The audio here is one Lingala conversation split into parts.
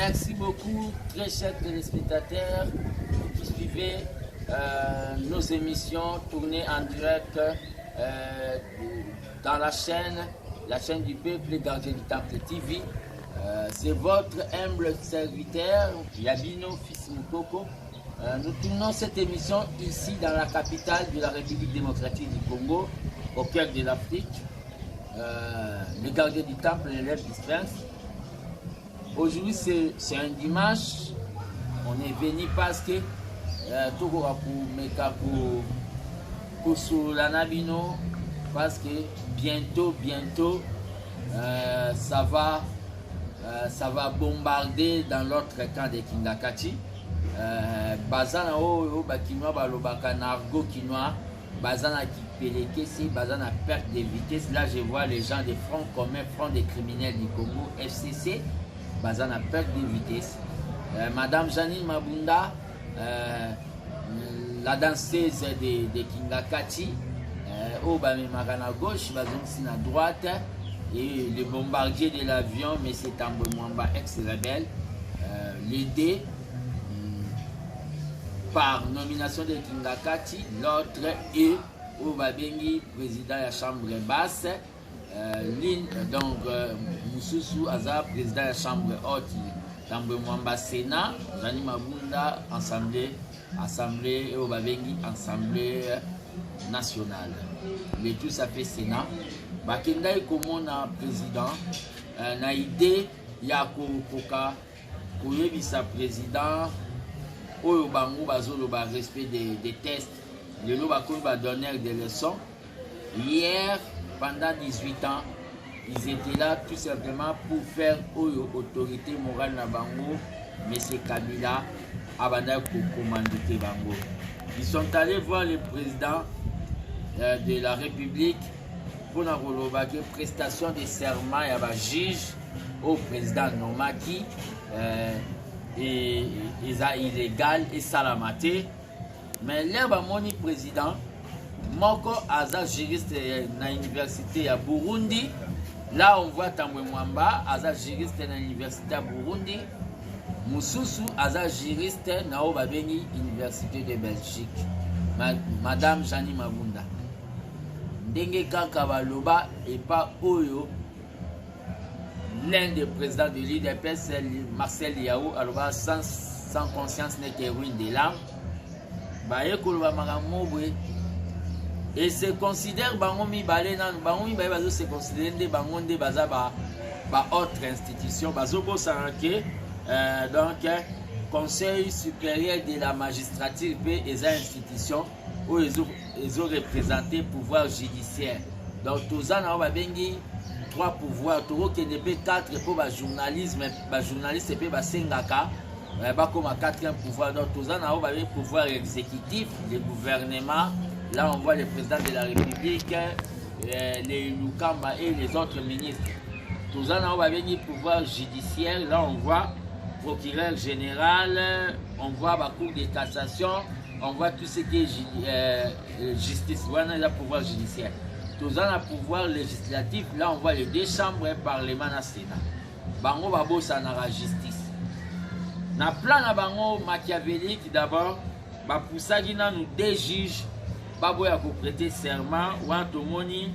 Merci beaucoup, très chers téléspectateurs qui suivez nos émissions tournées en direct dans la chaîne du peuple, les gardiens du temple TV. C'est votre humble serviteur, Yabino Fils Moukoko. Nous tournons cette émission ici dans la capitale de la République démocratique du Congo, au cœur de l'Afrique. Les gardiens du temple, l'élève dispense. Aujourd'hui c'est un dimanche. On est venu parce que parce que bientôt ça va bombarder dans l'autre camp de Kingakati. Bazana oyo bakinois balobaka na argot kinois, bazana kipelekesi, bazana perte de vitesse. Là je vois les gens de Front commun, Front des criminels du Congo, FCC, bazana perte de vitesse. Madame Janine Mabunda, la danseuse de Kingakati, au Bamemagana gauche, bazonsi à droite, et le bombardier de l'avion, M. Tambwe Mwamba, ex-rebelle, l'aider par nomination de Kingakati, l'autre est au Babengi, président de la chambre basse, donc Moussousou Aza, président de la chambre haute, Tambwe Mwamba Sénat, Jani Mabunda, assemblée et au Babengi, assemblée nationale. Le tout ça fait Sénat. Bakenda Komona président, na idée Yako Koka, Koyebisa président, Oyo Bango Bazolo ba respect des tests, le Loba Koyeba donneur des leçons. Hier, pendant 18 ans, ils étaient là tout simplement pour faire autorité morale na Bango, M. Kabila, Abanda Kokomandite Bango. Ils sont allés voir le président de la République pour la prestation de serment à la juge au président Nomaki et illégal et salamate. Mais là, mon président, Moko Aza juriste na l'université à Burundi. Là, on voit Tambwe Mwamba, Aza juriste na l'université à Burundi. Moussousou Aza juriste na Obabeni, université de Belgique. Madame Jani Mabunda. Ndenge kaka baloba et pas Oyo, l'un des présidents de l'IDPS, Marcel Yao, aloba sans conscience n'est que ruine de l'âme. Baye koloba makamobwe et se considère bangomi balé nan bangomi baye bazo se considère de bangonde baza ba autre institution bazo bo sanke donc Conseil supérieur de la magistrature et les institutions où ils ont représenté le pouvoir judiciaire. Donc, tous les ans, on a trois pouvoirs. Tout le monde 4 pour le journalisme, le journaliste et le Sengaka. On a comme un quatrième pouvoir. Donc, tous les ans, on a le pouvoir exécutif, le gouvernement. Là, on voit le président de la République, les Lukamba et les autres ministres. Tous les ans, on a le pouvoir judiciaire. Là, on voit procureur général, on voit la cour de cassation, on voit tout ce qui est justice. On a le pouvoir judiciaire. Tous en a pouvoir législatif. Là, on voit les deux chambres et parlement na Sénat. Bango babo ça na la justice. Na plan na bango machiavélique d'abord, ba poussagi na nous deux juges, babo ya ko prêter serment ou antomoni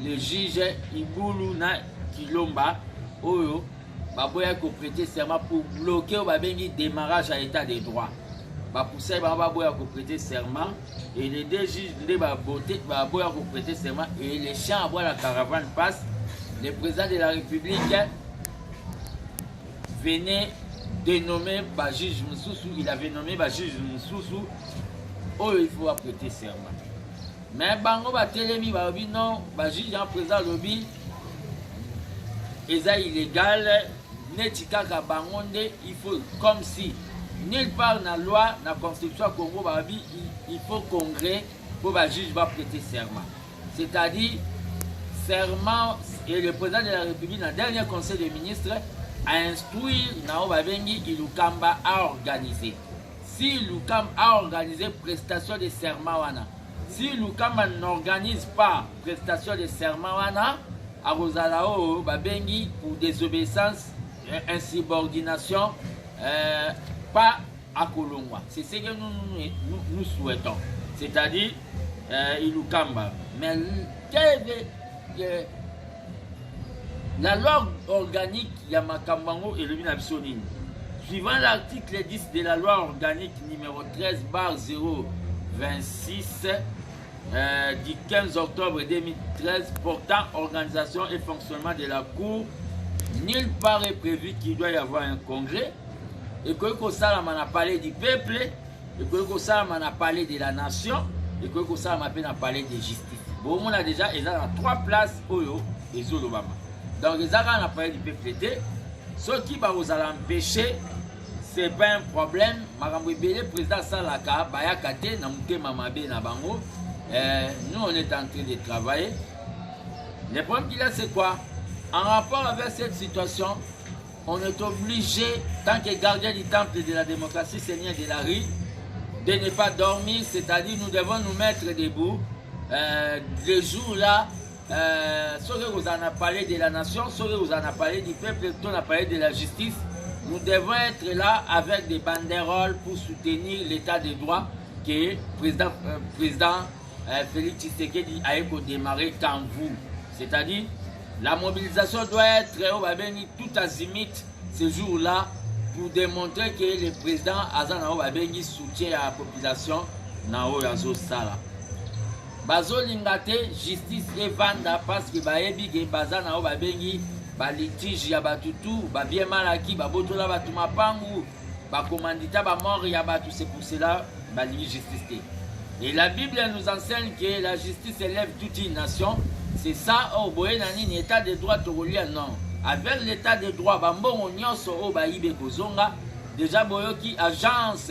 le juge Ibulu na Kilomba oyo baboya ko prêter serment pour bloquer le démarrage à l'état des droits. Bapousser baboya ko prêter serment et les deux juges de baboya ko prêter serment et les chiens à boire la caravane passe. Le président de la République venait de nommer juge Moussoussou, il avait nommé juge Moussoussou, oh il faut prêter serment. Mais bango ba telemi ba obi non, juge en président lobby eza illégal. Netikaka bangonde, il faut comme si nulle part dans la loi, dans la constitution Congo, il faut congrès pour le juge va prêter serment. C'est-à-dire, serment, et le président de la République, dans le dernier conseil des ministres, a instruit Naobabengi Ilukamba à organiser. Si Ilukamba a organisé prestation de serment, si Ilukamba n'organise pas prestation de serment, à Rosalao, Babengi pour désobéissance, insubordination pas à Kolongwa. C'est ce que nous souhaitons. C'est-à-dire, Ilukamba. Mais la loi organique Yamakambango et le Minabsonine. Suivant l'article 10 de la loi organique numéro 13/026 du 15 octobre 2013 portant organisation et fonctionnement de la Cour, nulle part est prévu qu'il doit y avoir un congrès. Et que ça, on a parlé du peuple, et que ça, on a parlé de la nation, et que ça, on a parlé de justice. Bon, on a déjà, ils ont 3 places, Oyo et Zolobama. Donc, ils ont parlé du peuple. Ce qui va vous empêcher, ce n'est pas un problème. Le président Salaka, Bayakate, Namouté Mamabe, Nabango, nous, on est en train de travailler. Le problème qu'il a, c'est quoi? En rapport avec cette situation, on est obligé, tant que gardien du temple de la démocratie, Seigneur de la rue, de ne pas dormir, c'est-à-dire nous devons nous mettre debout. Les jours-là, ceux que vous en avez parlé de la nation, ceux que vous en avez parlé du peuple, on a parlé de la justice, nous devons être là avec des banderoles pour soutenir l'état de droit que le président Félix Tshisekedi a démarré quand vous. C'est-à-dire, la mobilisation doit être tout azimut ce jour-là pour démontrer que le président Azana Obabengi soutient à la population Nao Yazo Sala. Bazo Lingate, justice et vanda parce que Baebi et Bazana Obabengi, Balitige Yabatutu, Babien Malaki, Babotola Batumapangu, Bakomandita Bamor Yabatu, c'est pour cela Bali justice. Et la Bible nous enseigne que la justice élève toute une nation. C'est ça, oh, boye nani, l'état de droit togolien, non. Avec l'état de droit, bambongo nyonso, oh, baïbe kozonga, déjà, boyoki, agence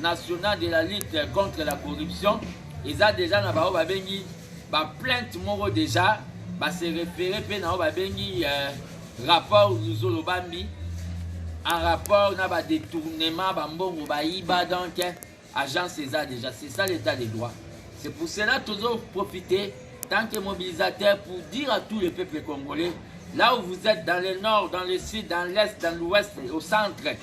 nationale de la lutte contre la corruption, ils ont déjà, na bao babengi, ba plainte moro déjà, ba se référer, pe na babengi, rapport Zolo Bambi, en rapport, na ba détournement, bambongo, baïba, donc, agence CESA déjà, c'est ça l'état de droit. C'est pour cela, toujours profiter, tant que mobilisateur, pour dire à tous les peuples congolais, là où vous êtes, dans le nord, dans le sud, dans l'est, dans l'ouest, au centre,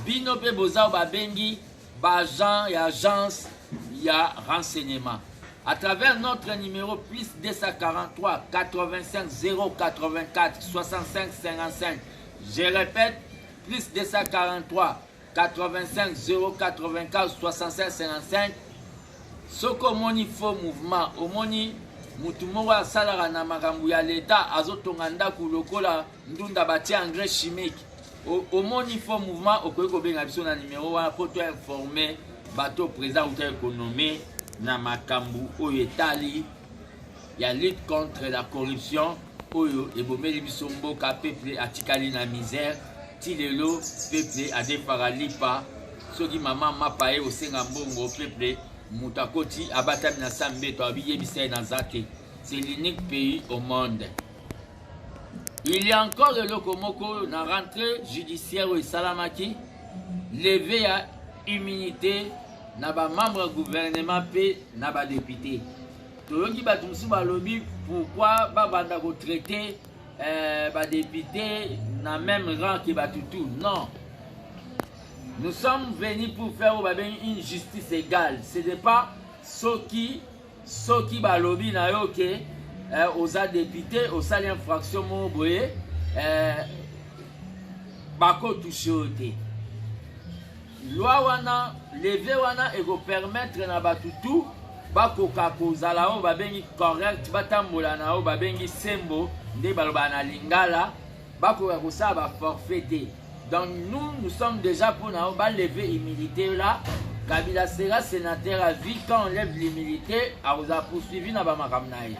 Binope Boza Babengi, Bajan et agence, il y a renseignement. À travers notre numéro plus 243 85 084 65 55, je répète, plus 243 85 084 65 55, ce que faux mouvement, au moni mutumora salara na makambu ya l'État azotonga ndaku lokola ndunda batia engrais chimique. Au faux mouvement, au koyeko benga biso na numéro 1 pour informer bateau président ou économie na makambu oyo etali ya lutte contre la corruption oyo ebomeli biso mboka peuple atikali na misère ti lelo peuple adefara lipa soki mama mapaye osenga mbongo peuple Mutakoti abatami na sambeto abiyebisa na zate. C'est l'unique pays au monde. Il y a encore le lokomoko na rentrée judiciaire au Salamaki, levé à immunité na ba membre gouvernement pe na ba député. Toyoki batumsu ba lobby pourquoi ba banda ko traiter ba député na même rang que batutu. Non. Nous sommes venus pour faire une justice égale. Ce n'est pas ceux qui lobby na yoke aux députés, aux salles infraction moboye, bako touché. Loi wana, levé wana et go permettre na batutu bako kakozala o babengi correct batambola na o babengi sembo nde baloba na lingala bako kakosa ba forfaité. Donc nous sommes déjà pour nous lever l'immunité là. Kabila sera sénateur à vie quand on lève l'immunité, à vous a poursuivi dans Bamakamnaï.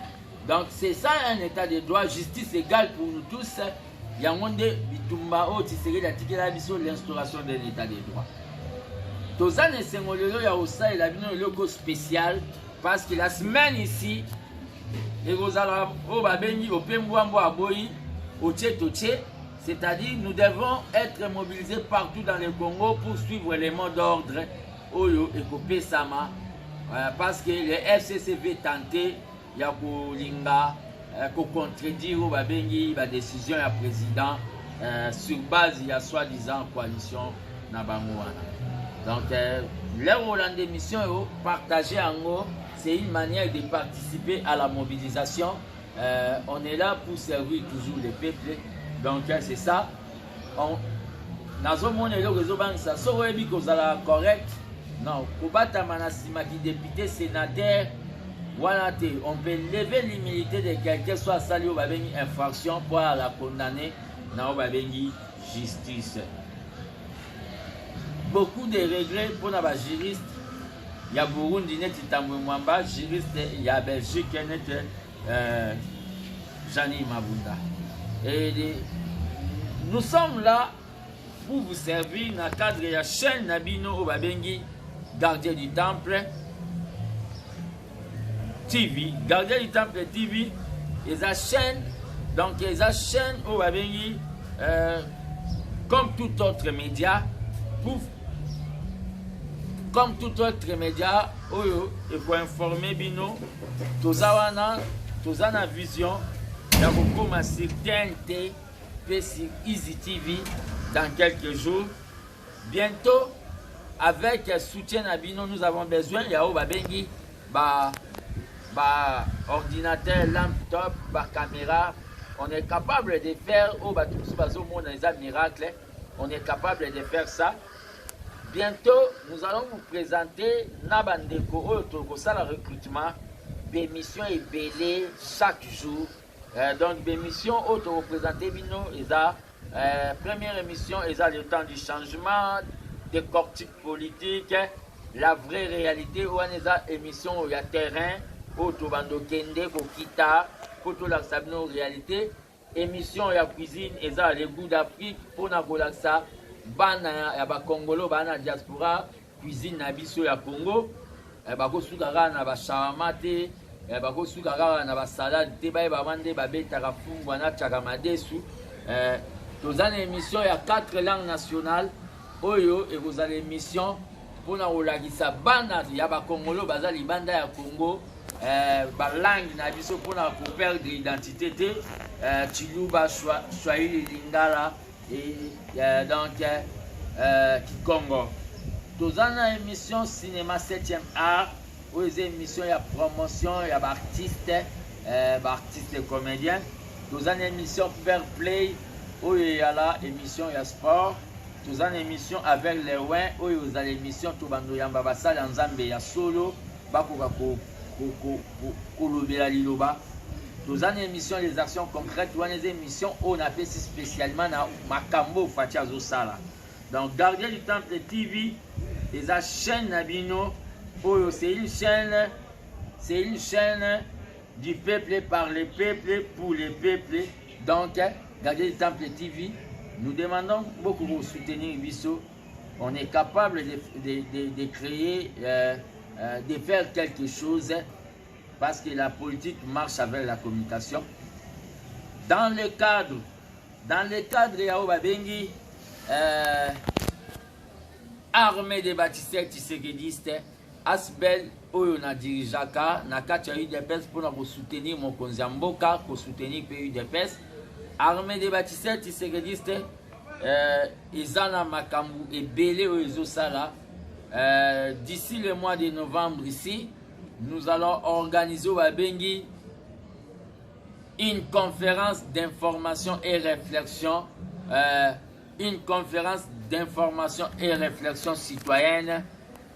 Donc c'est ça un état de droit, justice égale pour nous tous. Il y a un monde bitumba au tisseré la biso l'instauration d'un état de droit. Tozane Sengolelo ya osa et la bino logo spécial parce que la semaine ici, et vous allez au babengi au pembouambo à boyi au tché. C'est-à-dire, nous devons être mobilisés partout dans le Congo pour suivre les mots d'ordre Oyo et Kopé Sama. Parce que les FCCV tenté, il y a Linga, qu'on contredire la décision du président sur base il y a soi-disant coalition na bango wana. Donc les Roland d'émission partager en gros, c'est une manière de participer à la mobilisation. On est là pour servir toujours les peuples. Donc c'est ça. Nazomone le réseau bansa so rebi kozala correct. Non, kobata manasima qui député sénateur. Voilà, on peut lever l'immunité de quelqu'un soit sali au babengi infraction pour la condamner na au babengi justice. Beaucoup de regrets pour les juristes. Il y a Burundi, Mwamba, juriste, il y a Belgique, Jani Mabunda. Et nous sommes là pour vous servir dans le cadre de la chaîne Nabino Obabengi, Gardien du Temple TV. Gardien du Temple TV, et la chaîne, donc la chaîne Obabengi, comme tout autre média, comme tout autre média, il faut informer Bino, tous en vision, dans beaucoup sur TNT, sur Easy TV, dans quelques jours. Bientôt, avec soutien à Bino, nous avons besoin, il y a Obabengi, ordinateur, laptop, caméra. On est capable de faire, on est capable de faire ça. Bientôt, nous allons vous présenter Nabandeko, le recrutement, des missions et belées chaque jour. Donc, des missions, vous présenter Bino, première émission, le temps du changement, des cortiques politiques, la vraie réalité, où on a émission, il y a terrain, Otobando Kende, Kokita, Koto la Sabino réalité, émission, il y a cuisine, il y a les goûts d'Afrique, pour Nabolaksa. Bana ya ba Congolo bana diaspora cuisine na biso ya Congo bako sukara na ba shawarma te bako sukara na ba salade te ba bande ba betaka fungu na tchaka madesu tozana émission ya 4 langues nationales oyo et vous allez émission pour na olagisa bana ya ba Congolo bazali banda ya Congo ba langue na biso pour na ko perdre identité te Chiluba Swahili Lingala et donc Kikongo. Tous en émission cinéma 7e art, où les émissions il y a promotion, il y a artistes et comédiens. Tous en émission fair play, où il y a la émission il y a sport. Tous en émission avec les ouins, où il y a l'émission tout bando yamba basal en Zambie il y a solo, bakuka kolobela liloba. Nous avons des émissions, les actions concrètes, nous avons des émissions on a fait spécialement dans Makambo Fatia Zosala. Donc, Gardien du Temple TV, les chaîne Nabino, c'est une chaîne du peuple par les peuples pour les peuples. Donc, Gardien du Temple TV, nous demandons beaucoup de soutenir Bisso. On est capable de créer, de faire quelque chose. Parce que la politique marche avec la communication. Dans le cadre Yao Babengi, armée des bâtisseurs tisséguédistes, Asbel Oyona Dirijaka, Nakacha UDPS pour nous soutenir mon Konzamboka, pour soutenir PUDPS. Armée des bâtisseurs tisséguédistes, Izana Makambu et Belé Oyozosala. D'ici le mois de novembre ici, nous allons organiser au Babengi une conférence d'information et réflexion, citoyenne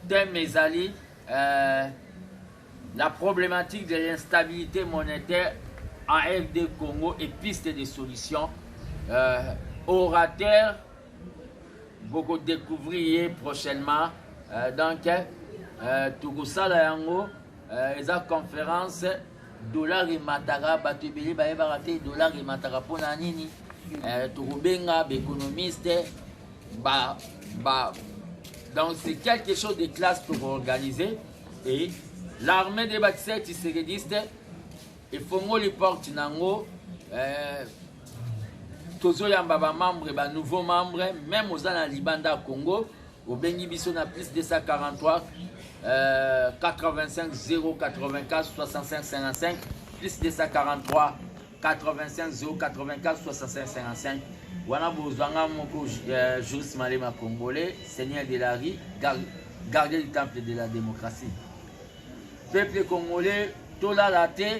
de Mesali, la problématique de l'instabilité monétaire en RD Congo et pistes de solutions. Orateur, beaucoup découvrir prochainement. Donc, Tougoussala Yango. Eza conférence dollar et matara batubili ba barate dollar et matara pona nini turubenga économiste donc c'est quelque chose de classe pour organiser et l'armée des bâtisseurs tisséguédistes il faut ngo les porte nango tozo yamba ba membre ba nouveaux membres même aux na Libanda Congo au bengi biso na plus 243 85 084 65 55 plus 243 85 084 65 55 wana bozwanga moko Joris Malema congolais, seigneur de la rue, gardien du temple de la démocratie. Peuple congolais, tola la terre,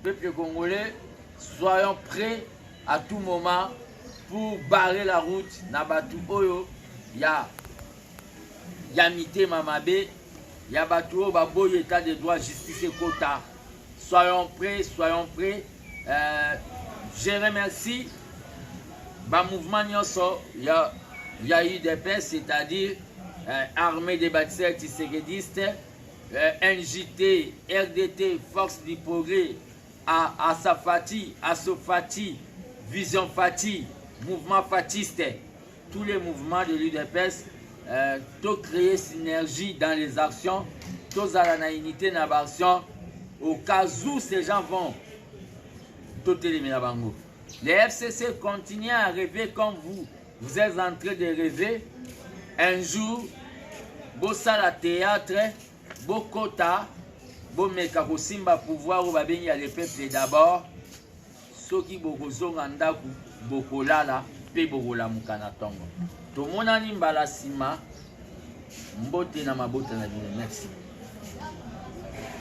peuple congolais, soyons prêts à tout moment pour barrer la route. Nabatu oyo, ya mité mamabe, ya batu oyo baboy état de droit, justice et quota. Soyons prêts, soyons prêts. Je remercie le mouvement Nyonso, il y a eu des paix, c'est-à-dire armée des bâtisseurs tisséguédistes, NJT, RDT, Force du Progrès, Asafati, Asofati, Vision Fati, Mouvement Fatiste, tous les mouvements de l'UDPS, tout créer synergie dans les actions, tous à la unité dans l'action, au cas où ces gens vont tout éliminer. Les FCC continuent à rêver comme vous êtes en train de rêver. Un jour, bossa la théâtre, bokota, bomeka kosimba pouvoir ou babengi ya le peuple d'abord. Soki bokozonga ndaku bokolala pe bokola mukana tongo. Tomonani mbala sima, mbote na mabota na bino. Merci.